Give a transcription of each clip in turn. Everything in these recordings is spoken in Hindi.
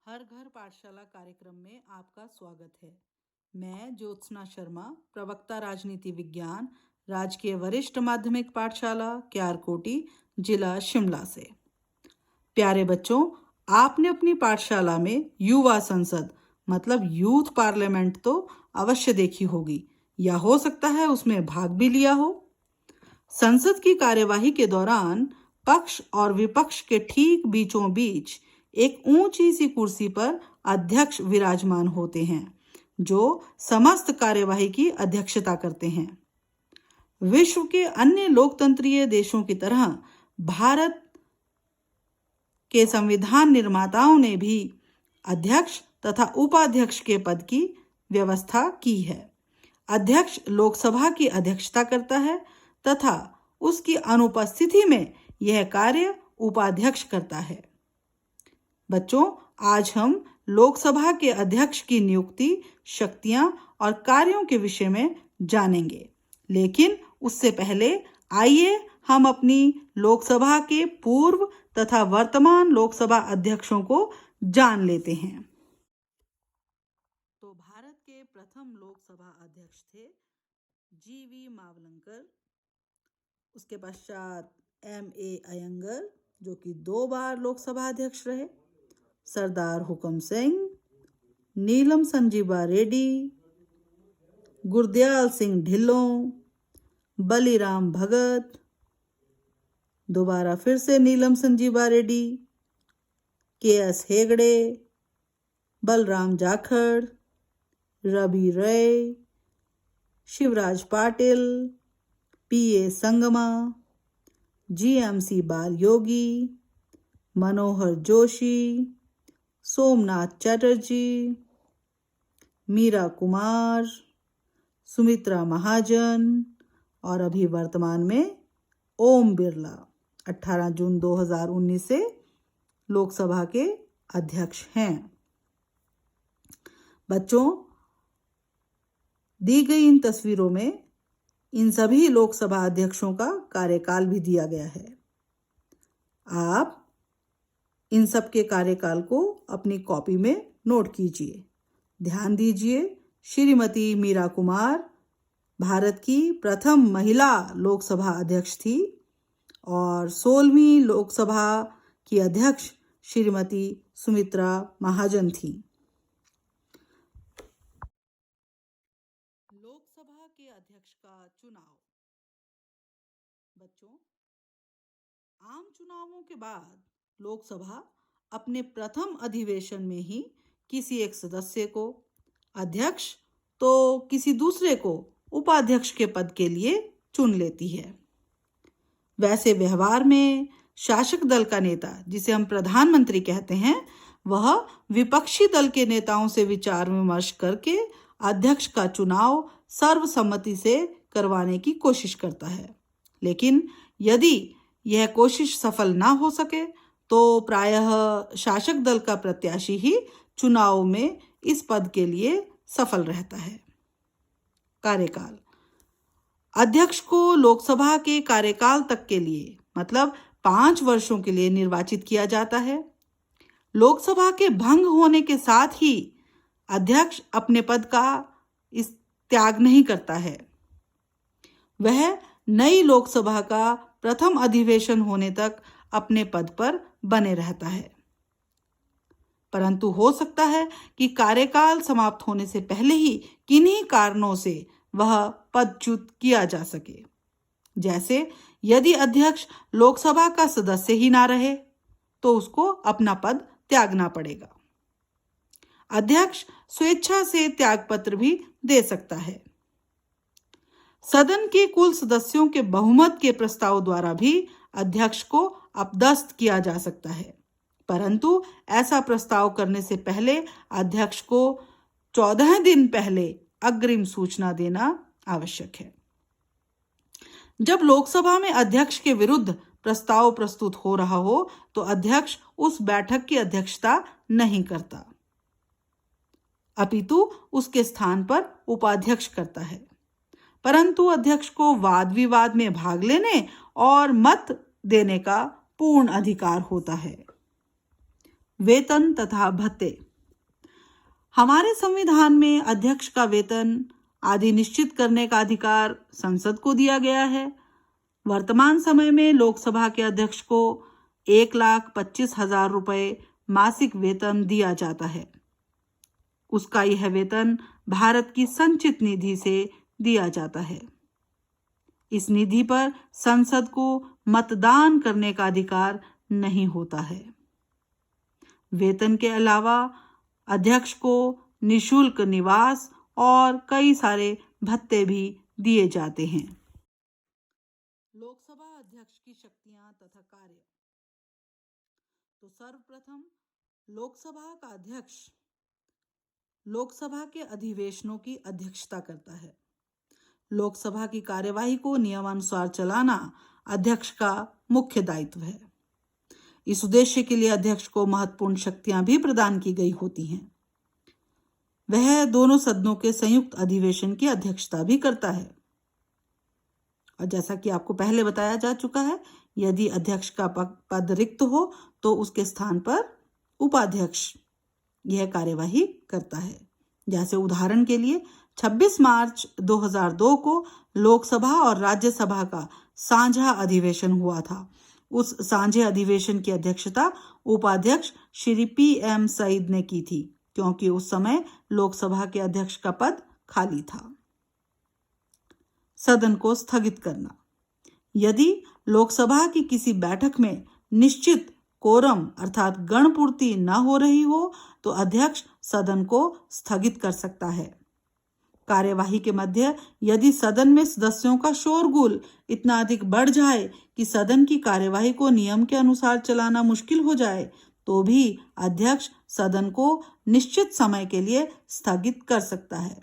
हर घर पाठशाला कार्यक्रम में आपका स्वागत है। मैं ज्योत्सना शर्मा, प्रवक्ता राजनीति विज्ञान, राजकीय वरिष्ठ माध्यमिक पाठशाला क्यारकोटी, जिला शिमला से। प्यारे बच्चों, आपने अपनी पाठशाला में युवा संसद मतलब यूथ पार्लियामेंट तो अवश्य देखी होगी या हो सकता है उसमें भाग भी लिया हो। संसद की कार्यवाही के दौरान पक्ष और विपक्ष के ठीक बीचों बीच एक ऊंची सी कुर्सी पर अध्यक्ष विराजमान होते हैं जो समस्त कार्यवाही की अध्यक्षता करते हैं। विश्व के अन्य लोकतंत्रीय देशों की तरह भारत के संविधान निर्माताओं ने भी अध्यक्ष तथा उपाध्यक्ष के पद की व्यवस्था की है। अध्यक्ष लोकसभा की अध्यक्षता करता है तथा उसकी अनुपस्थिति में यह कार्य उपाध्यक्ष करता है। बच्चों, आज हम लोकसभा के अध्यक्ष की नियुक्ति, शक्तियां और कार्यों के विषय में जानेंगे, लेकिन उससे पहले आइए हम अपनी लोकसभा के पूर्व तथा वर्तमान लोकसभा अध्यक्षों को जान लेते हैं। तो भारत के प्रथम लोकसभा अध्यक्ष थे जीवी मावलंकर। उसके पश्चात M.A. अयंगर जो कि 2 बार लोकसभा अध्यक्ष रहे, सरदार हुकम सिंह, नीलम संजीवा रेड्डी, गुरदयाल सिंह ढिल्लों, बलीराम भगत, दोबारा फिर से Neelam Sanjiva Reddy, K.S. Hegde, Balram Jakhar, Ravi Roy, Shivraj Patil, P.A. Sangma, G.M.C. बाल योगी, मनोहर जोशी, सोमनाथ चटर्जी, मीरा कुमार, सुमित्रा महाजन और अभी वर्तमान में ओम बिरला 18 जून 2019 से लोकसभा के अध्यक्ष हैं। बच्चों, दी गई इन तस्वीरों में इन सभी लोकसभा अध्यक्षों का कार्यकाल भी दिया गया है। आप इन सब के कार्यकाल को अपनी कॉपी में नोट कीजिए। ध्यान दीजिए, श्रीमती मीरा कुमार भारत की प्रथम महिला लोकसभा अध्यक्ष थी और 16वीं लोकसभा की अध्यक्ष श्रीमती सुमित्रा महाजन थी। लोकसभा के अध्यक्ष का चुनाव। बच्चों, आम चुनावों के बाद लोकसभा अपने प्रथम अधिवेशन में ही किसी एक सदस्य को अध्यक्ष तो किसी दूसरे को उपाध्यक्ष के पद के लिए चुन लेती है। वैसे व्यवहार में शासक दल का नेता, जिसे हम प्रधानमंत्री कहते हैं, वह विपक्षी दल के नेताओं से विचार विमर्श करके अध्यक्ष का चुनाव सर्वसम्मति से करवाने की कोशिश करता है। लेकिन यदि यह कोशिश सफल ना हो सके तो प्रायः शासक दल का प्रत्याशी ही चुनाव में इस पद के लिए सफल रहता है। कार्यकाल। अध्यक्ष को लोकसभा के कार्यकाल तक के लिए मतलब 5 वर्षों के लिए निर्वाचित किया जाता है। लोकसभा के भंग होने के साथ ही अध्यक्ष अपने पद का इस त्याग नहीं करता है। वह नई लोकसभा का प्रथम अधिवेशन होने तक अपने पद पर बने रहता है। परंतु हो सकता है कि कार्यकाल समाप्त होने से पहले ही किन्हीं कारणों से वह पदच्युत किया जा सके। जैसे यदि अध्यक्ष लोकसभा का सदस्य ही ना रहे तो उसको अपना पद त्यागना पड़ेगा। अध्यक्ष स्वेच्छा से त्यागपत्र भी दे सकता है। सदन के कुल सदस्यों के बहुमत के प्रस्ताव द्वारा भी अध्यक्ष को अपदस्थ किया जा सकता है, परंतु ऐसा प्रस्ताव करने से पहले अध्यक्ष को 14 दिन पहले अग्रिम सूचना देना आवश्यक है। जब लोकसभा में अध्यक्ष के विरुद्ध प्रस्ताव प्रस्तुत हो रहा हो तो अध्यक्ष उस बैठक की अध्यक्षता नहीं करता, अपितु उसके स्थान पर उपाध्यक्ष करता है। परंतु अध्यक्ष को वाद विवाद में भाग लेने और मत देने का पूर्ण अधिकार होता है। वेतन तथा भत्ते। हमारे संविधान में अध्यक्ष का वेतन आदि निश्चित करने का अधिकार संसद को दिया गया है। वर्तमान समय में लोकसभा के अध्यक्ष को 1,25,000 रुपये मासिक वेतन दिया जाता है। उसका यह वेतन भारत की संचित निधि से दिया जाता है। इस निधि पर संसद को मतदान करने का अधिकार नहीं होता है। वेतन के अलावा अध्यक्ष को निशुल्क निवास और कई सारे भत्ते भी दिए जाते हैं। लोकसभा अध्यक्ष की शक्तियां तथा कार्य। तो सर्वप्रथम लोकसभा का अध्यक्ष लोकसभा के अधिवेशनों की अध्यक्षता करता है। लोकसभा की कार्यवाही को नियमानुसार चलाना अध्यक्ष का मुख्य दायित्व है। इस उद्देश्य के लिए अध्यक्ष को महत्वपूर्ण शक्तियां भी प्रदान की गई होती हैं। वह दोनों सदनों के संयुक्त अधिवेशन की अध्यक्षता भी करता है। और जैसा कि आपको पहले बताया जा चुका है, यदि अध्यक्ष का पद रिक्त हो तो उसके स्थान पर उपाध्यक्ष यह कार्यवाही करता है। जैसे उदाहरण के लिए 26 मार्च 2002 को लोकसभा और राज्यसभा का साझा अधिवेशन हुआ था। उस साझे अधिवेशन की अध्यक्षता उपाध्यक्ष श्री PM सईद ने की थी, क्योंकि उस समय लोकसभा के अध्यक्ष का पद खाली था। सदन को स्थगित करना। यदि लोकसभा की किसी बैठक में निश्चित कोरम अर्थात गणपूर्ति न हो रही हो तो अध्यक्ष सदन को स्थगित कर सकता है। कार्यवाही के मध्य यदि सदन में सदस्यों का शोरगुल इतना अधिक बढ़ जाए कि सदन की कार्यवाही को नियम के अनुसार चलाना मुश्किल हो जाए तो भी अध्यक्ष सदन को निश्चित समय के लिए स्थगित कर सकता है।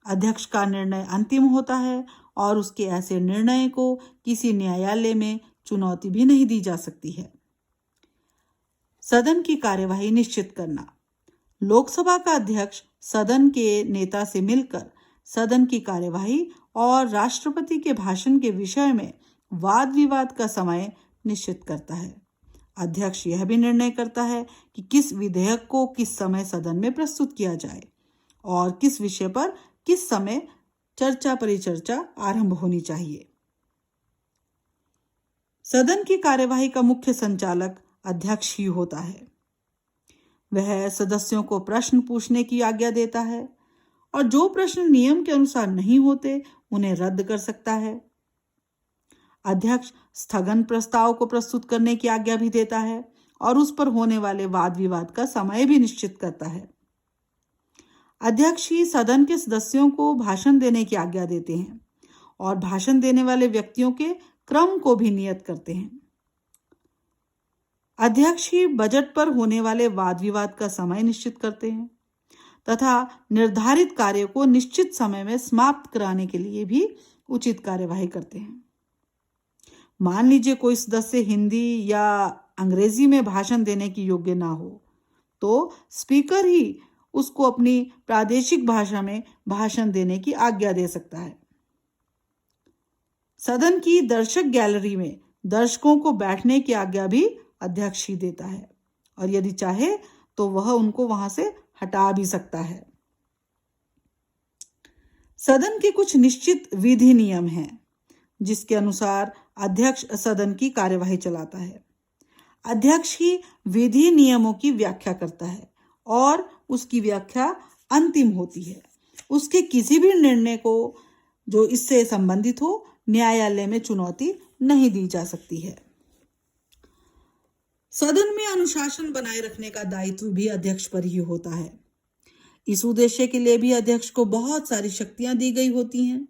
अध्यक्ष का निर्णय अंतिम होता है और उसके ऐसे निर्णय को किसी न्यायालय में चुनौती भी नहीं दी जा सकती है। सदन की कार्यवाही निश्चित करना। लोकसभा का अध्यक्ष सदन के नेता से मिलकर सदन की कार्यवाही और राष्ट्रपति के भाषण के विषय में वाद विवाद का समय निश्चित करता है। अध्यक्ष यह भी निर्णय करता है कि किस विधेयक को किस समय सदन में प्रस्तुत किया जाए और किस विषय पर किस समय चर्चा परिचर्चा आरंभ होनी चाहिए। सदन की कार्यवाही का मुख्य संचालक अध्यक्ष ही होता है। वह सदस्यों को प्रश्न पूछने की आज्ञा देता है और जो प्रश्न नियम के अनुसार नहीं होते उन्हें रद्द कर सकता है। अध्यक्ष स्थगन प्रस्ताव को प्रस्तुत करने की आज्ञा भी देता है और उस पर होने वाले वाद विवाद का समय भी निश्चित करता है। अध्यक्ष ही सदन के सदस्यों को भाषण देने की आज्ञा देते हैं और भाषण देने वाले व्यक्तियों के क्रम को भी नियत करते हैं। अध्यक्ष ही बजट पर होने वाले वाद विवाद का समय निश्चित करते हैं तथा निर्धारित कार्य को निश्चित समय में समाप्त कराने के लिए भी उचित कार्यवाही करते हैं। मान लीजिए कोई सदस्य हिंदी या अंग्रेजी में भाषण देने की योग्य ना हो तो स्पीकर ही उसको अपनी प्रादेशिक भाषा में भाषण देने की आज्ञा दे सकता है। सदन की दर्शक गैलरी में दर्शकों को बैठने की आज्ञा भी अध्यक्ष ही देता है और यदि चाहे तो वह उनको वहां से हटा भी सकता है। सदन के कुछ निश्चित विधि नियम हैं जिसके अनुसार अध्यक्ष सदन की कार्यवाही चलाता है। अध्यक्ष ही विधि नियमों की व्याख्या करता है और उसकी व्याख्या अंतिम होती है। उसके किसी भी निर्णय को जो इससे संबंधित हो न्यायालय में चुनौती नहीं दी जा सकती है। सदन में अनुशासन बनाए रखने का दायित्व भी अध्यक्ष पर ही होता है। इस उद्देश्य के लिए भी अध्यक्ष को बहुत सारी शक्तियां दी गई होती हैं।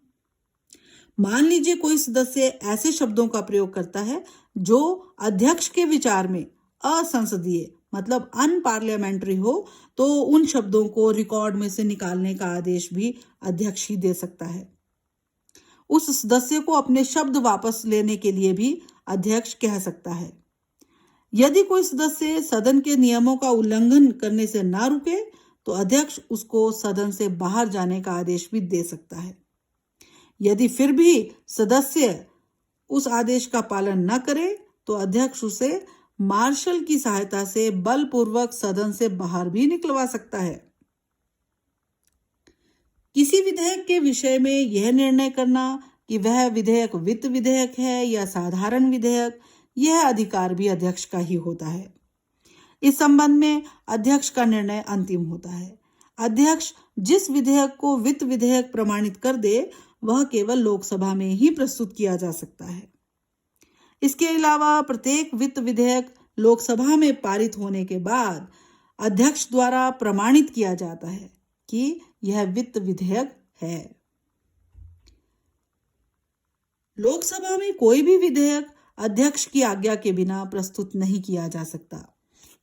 मान लीजिए कोई सदस्य ऐसे शब्दों का प्रयोग करता है जो अध्यक्ष के विचार में असंसदीय मतलब अनपार्लियामेंट्री हो तो उन शब्दों को रिकॉर्ड में से निकालने का आदेश भी अध्यक्ष ही दे सकता है। उस सदस्य को अपने शब्द वापस लेने के लिए भी अध्यक्ष कह सकता है। यदि कोई सदस्य सदन के नियमों का उल्लंघन करने से ना रुके तो अध्यक्ष उसको सदन से बाहर जाने का आदेश भी दे सकता है। यदि फिर भी सदस्य उस आदेश का पालन न करे तो अध्यक्ष उसे मार्शल की सहायता से बलपूर्वक सदन से बाहर भी निकलवा सकता है। किसी विधेयक के विषय में यह निर्णय करना कि वह विधेयक वित्त विधेयक है या साधारण विधेयक, यह अधिकार भी अध्यक्ष का ही होता है। इस संबंध में अध्यक्ष का निर्णय अंतिम होता है। अध्यक्ष जिस विधेयक को वित्त विधेयक प्रमाणित कर दे, वह केवल लोकसभा में ही प्रस्तुत किया जा सकता है। इसके अलावा प्रत्येक वित्त विधेयक लोकसभा में पारित होने के बाद अध्यक्ष द्वारा प्रमाणित किया जाता है कि यह वित्त विधेयक है। लोकसभा में कोई भी विधेयक अध्यक्ष की आज्ञा के बिना प्रस्तुत नहीं किया जा सकता।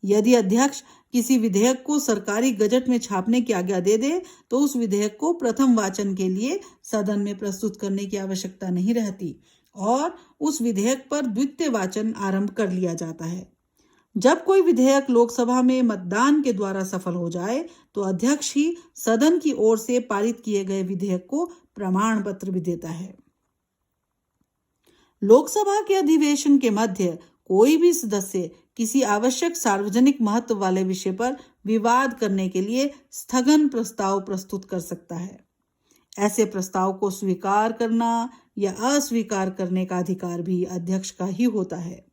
यदि अध्यक्ष किसी विधेयक को सरकारी गजट में छापने की आज्ञा दे दे, तो उस विधेयक को प्रथम वाचन के लिए सदन में प्रस्तुत करने की आवश्यकता नहीं रहती और उस विधेयक पर द्वितीय वाचन आरंभ कर लिया जाता है। जब कोई विधेयक लोकसभा में मतदान के द्वारा सफल हो जाए, तो अध्यक्ष ही सदन की ओर से पारित किए गए विधेयक को प्रमाण पत्र भी देता है। लोकसभा के अधिवेशन के मध्य कोई भी सदस्य किसी आवश्यक सार्वजनिक महत्व वाले विषय पर विवाद करने के लिए स्थगन प्रस्ताव प्रस्तुत कर सकता है। ऐसे प्रस्ताव को स्वीकार करना या अस्वीकार करने का अधिकार भी अध्यक्ष का ही होता है।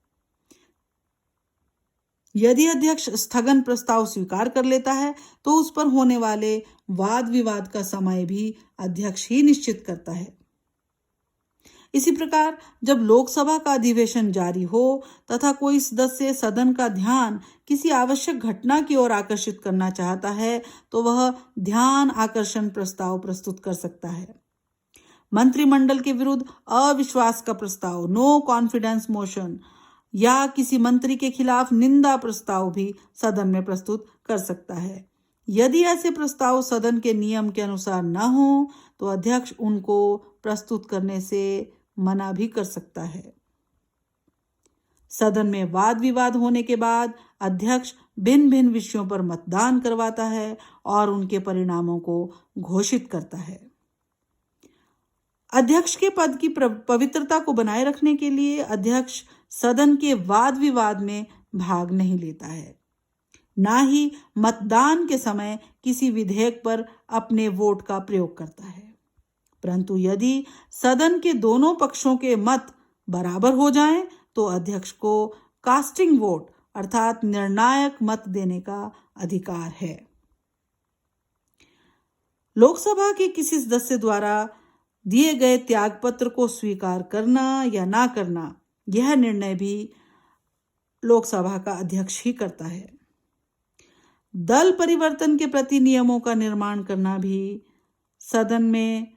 यदि अध्यक्ष स्थगन प्रस्ताव स्वीकार कर लेता है, तो उस पर होने वाले वाद विवाद का समय भी अध्यक्ष ही निश्चित करता है। इसी प्रकार जब लोकसभा का अधिवेशन जारी हो तथा कोई सदस्य सदन का ध्यान किसी आवश्यक घटना की ओर आकर्षित करना चाहता है, तो वह ध्यान आकर्षण प्रस्ताव प्रस्तुत कर सकता है। मंत्रिमंडल के विरुद्ध अविश्वास का प्रस्ताव, नो कॉन्फिडेंस मोशन, या किसी मंत्री के खिलाफ निंदा प्रस्ताव भी सदन में प्रस्तुत कर सकता है। यदि ऐसे प्रस्ताव सदन के नियम के अनुसार न हो, तो अध्यक्ष उनको प्रस्तुत करने से मना भी कर सकता है। सदन में वाद विवाद होने के बाद अध्यक्ष भिन्न भिन्न विषयों पर मतदान करवाता है और उनके परिणामों को घोषित करता है। अध्यक्ष के पद की पवित्रता को बनाए रखने के लिए अध्यक्ष सदन के वाद विवाद में भाग नहीं लेता है, ना ही मतदान के समय किसी विधेयक पर अपने वोट का प्रयोग करता है। परंतु यदि सदन के दोनों पक्षों के मत बराबर हो जाएं, तो अध्यक्ष को कास्टिंग वोट अर्थात निर्णायक मत देने का अधिकार है। लोकसभा के किसी सदस्य द्वारा दिए गए त्यागपत्र को स्वीकार करना या ना करना, यह निर्णय भी लोकसभा का अध्यक्ष ही करता है। दल परिवर्तन के प्रति नियमों का निर्माण करना भी सदन में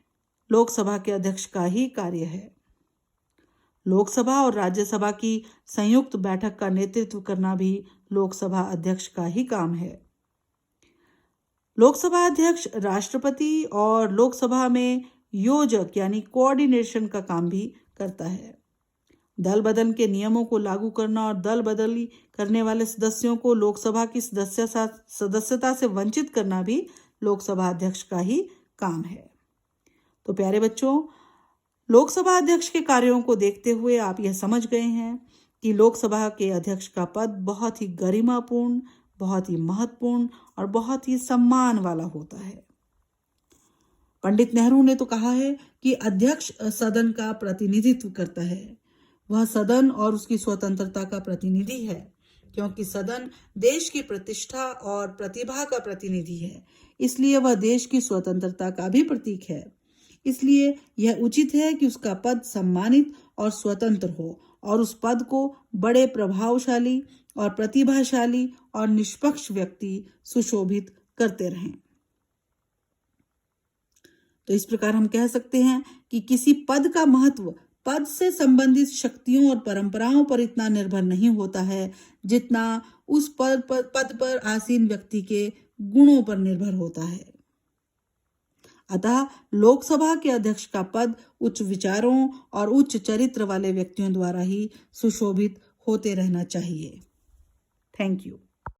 लोकसभा के अध्यक्ष का ही कार्य है। लोकसभा और राज्यसभा की संयुक्त बैठक का नेतृत्व करना भी लोकसभा अध्यक्ष का ही काम है। लोकसभा अध्यक्ष राष्ट्रपति और लोकसभा में योजक यानी कोऑर्डिनेशन का काम भी करता है। दल बदल के नियमों को लागू करना और दल बदली करने वाले सदस्यों को लोकसभा की सदस्यता से वंचित करना भी लोकसभा अध्यक्ष का ही काम है। तो प्यारे बच्चों, लोकसभा अध्यक्ष के कार्यों को देखते हुए आप यह समझ गए हैं कि लोकसभा के अध्यक्ष का पद बहुत ही गरिमापूर्ण, बहुत ही महत्वपूर्ण और बहुत ही सम्मान वाला होता है। पंडित नेहरू ने तो कहा है कि अध्यक्ष सदन का प्रतिनिधित्व करता है। वह सदन और उसकी स्वतंत्रता का प्रतिनिधि है, क्योंकि सदन देश की प्रतिष्ठा और प्रतिभा का प्रतिनिधि है, इसलिए वह देश की स्वतंत्रता का भी प्रतीक है। इसलिए यह उचित है कि उसका पद सम्मानित और स्वतंत्र हो और उस पद को बड़े प्रभावशाली और प्रतिभाशाली और निष्पक्ष व्यक्ति सुशोभित करते रहें। तो इस प्रकार हम कह सकते हैं कि किसी पद का महत्व पद से संबंधित शक्तियों और परंपराओं पर इतना निर्भर नहीं होता है, जितना उस पद पर आसीन व्यक्ति के गुणों पर निर्भर होता है। अतः लोकसभा के अध्यक्ष का पद उच्च विचारों और उच्च चरित्र वाले व्यक्तियों द्वारा ही सुशोभित होते रहना चाहिए। Thank you.